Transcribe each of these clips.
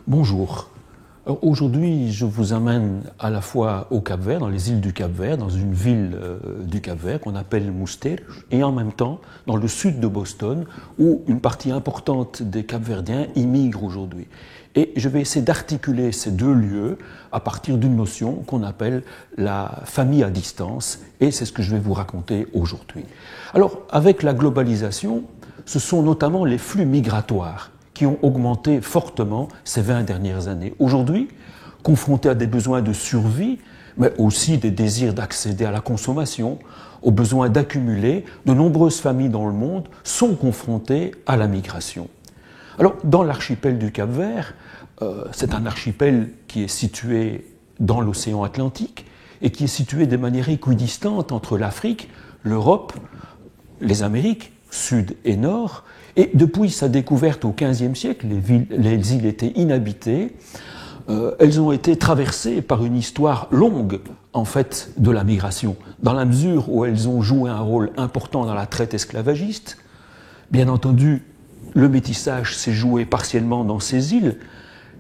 Bonjour. Aujourd'hui, je vous amène à la fois au Cap-Vert, dans les îles du Cap-Vert, dans une ville du Cap-Vert qu'on appelle Mousterj, et en même temps dans le sud de Boston, où une partie importante des Cap-Verdiens immigrent aujourd'hui. Et je vais essayer d'articuler ces deux lieux à partir d'une notion qu'on appelle la famille à distance, et c'est ce que je vais vous raconter aujourd'hui. Alors, avec la globalisation, ce sont notamment les flux migratoires qui ont augmenté fortement ces 20 dernières années. Aujourd'hui, confrontés à des besoins de survie, mais aussi des désirs d'accéder à la consommation, aux besoins d'accumuler, de nombreuses familles dans le monde sont confrontées à la migration. Alors, dans l'archipel du Cap-Vert, c'est un archipel qui est situé dans l'océan Atlantique et qui est situé de manière équidistante entre l'Afrique, l'Europe, les Amériques, sud et nord. Et depuis sa découverte au XVe siècle, les îles étaient inhabitées. Elles ont été traversées par une histoire longue, en fait, de la migration, dans la mesure où elles ont joué un rôle important dans la traite esclavagiste. Bien entendu, le métissage s'est joué partiellement dans ces îles.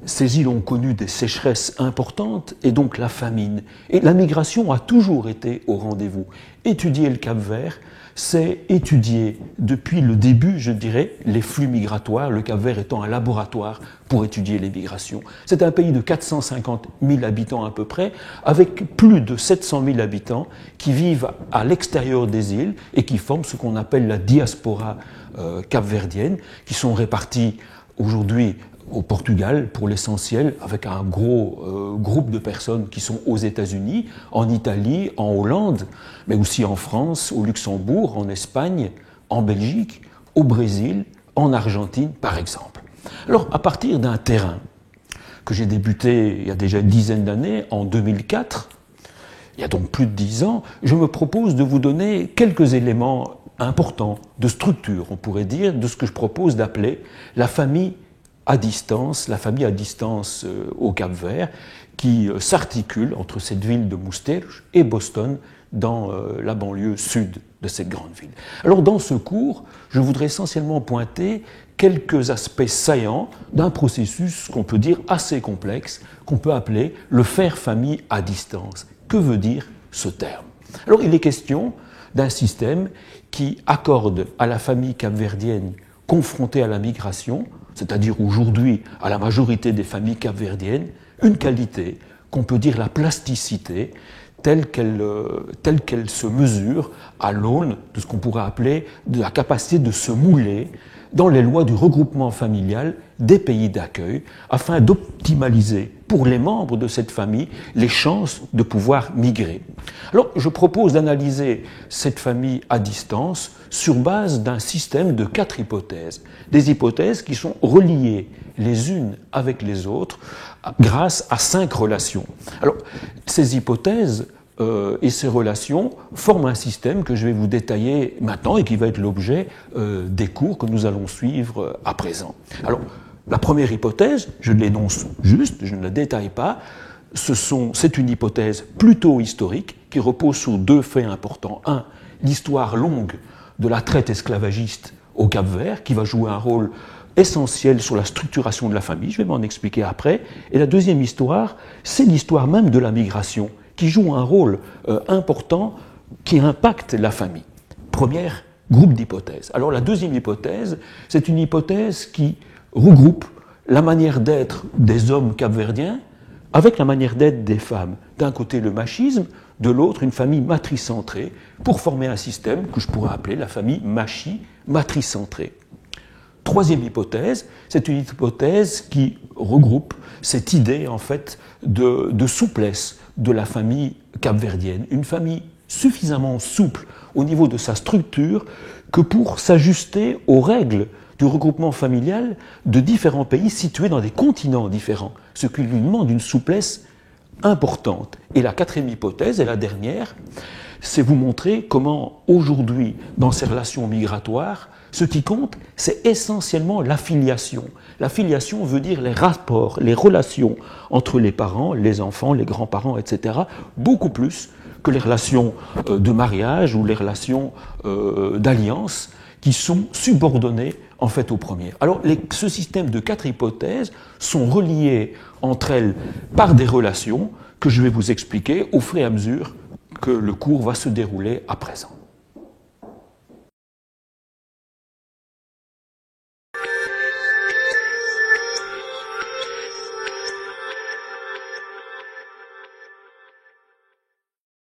Ces îles ont connu des sécheresses importantes et donc la famine. Et la migration a toujours été au rendez-vous. Étudier le Cap-Vert, c'est étudier depuis le début, je dirais, les flux migratoires, le Cap-Vert étant un laboratoire pour étudier les migrations. C'est un pays de 450 000 habitants à peu près, avec plus de 700 000 habitants qui vivent à l'extérieur des îles et qui forment ce qu'on appelle la diaspora capverdienne, qui sont répartis aujourd'hui au Portugal pour l'essentiel, avec un gros groupe de personnes qui sont aux États-Unis, en Italie, en Hollande, mais aussi en France, au Luxembourg, en Espagne, en Belgique, au Brésil, en Argentine, par exemple. Alors, à partir d'un terrain que j'ai débuté il y a déjà une dizaine d'années, en 2004, il y a donc plus de 10 ans, je me propose de vous donner quelques éléments importants de structure, on pourrait dire, de ce que je propose d'appeler la famille à distance, la famille à distance au Cap-Vert, qui s'articule entre cette ville de Mousterj et Boston dans la banlieue sud de cette grande ville. Alors dans ce cours, je voudrais essentiellement pointer quelques aspects saillants d'un processus qu'on peut dire assez complexe, qu'on peut appeler le faire famille à distance. Que veut dire ce terme? Alors il est question d'un système qui accorde à la famille capverdienne confrontée à la migration, c'est-à-dire aujourd'hui à la majorité des familles capverdiennes, une qualité qu'on peut dire la plasticité, telle qu'elle se mesure à l'aune de ce qu'on pourrait appeler de la capacité de se mouler dans les lois du regroupement familial des pays d'accueil, afin d'optimaliser pour les membres de cette famille les chances de pouvoir migrer. Alors, je propose d'analyser cette famille à distance sur base d'un système de 4 hypothèses. Des hypothèses qui sont reliées les unes avec les autres grâce à 5 relations. Alors, ces hypothèses et ces relations forment un système que je vais vous détailler maintenant et qui va être l'objet des cours que nous allons suivre à présent. Alors, la première hypothèse, je l'énonce juste, je ne la détaille pas, c'est une hypothèse plutôt historique qui repose sur 2 faits importants. Un, l'histoire longue de la traite esclavagiste au Cap-Vert, qui va jouer un rôle essentiel sur la structuration de la famille, je vais m'en expliquer après. Et la deuxième histoire, c'est l'histoire même de la migration, qui joue un rôle important qui impacte la famille. Premier groupe d'hypothèses. Alors la deuxième hypothèse, c'est une hypothèse qui regroupe la manière d'être des hommes capverdiens avec la manière d'être des femmes. D'un côté le machisme, de l'autre une famille matricentrée, pour former un système que je pourrais appeler la famille matricentrée. Troisième hypothèse, c'est une hypothèse qui regroupe cette idée en fait de souplesse de la famille capverdienne, une famille suffisamment souple au niveau de sa structure que pour s'ajuster aux règles du regroupement familial de différents pays situés dans des continents différents, ce qui lui demande une souplesse importante. Et la quatrième hypothèse, et la dernière, c'est vous montrer comment aujourd'hui, dans ces relations migratoires, ce qui compte, c'est essentiellement l'affiliation. L'affiliation veut dire les rapports, les relations entre les parents, les enfants, les grands-parents, etc., beaucoup plus que les relations de mariage ou les relations d'alliance qui sont subordonnées en fait aux premières. Alors ce système de 4 hypothèses sont reliées entre elles par des relations que je vais vous expliquer au fur et à mesure que le cours va se dérouler à présent.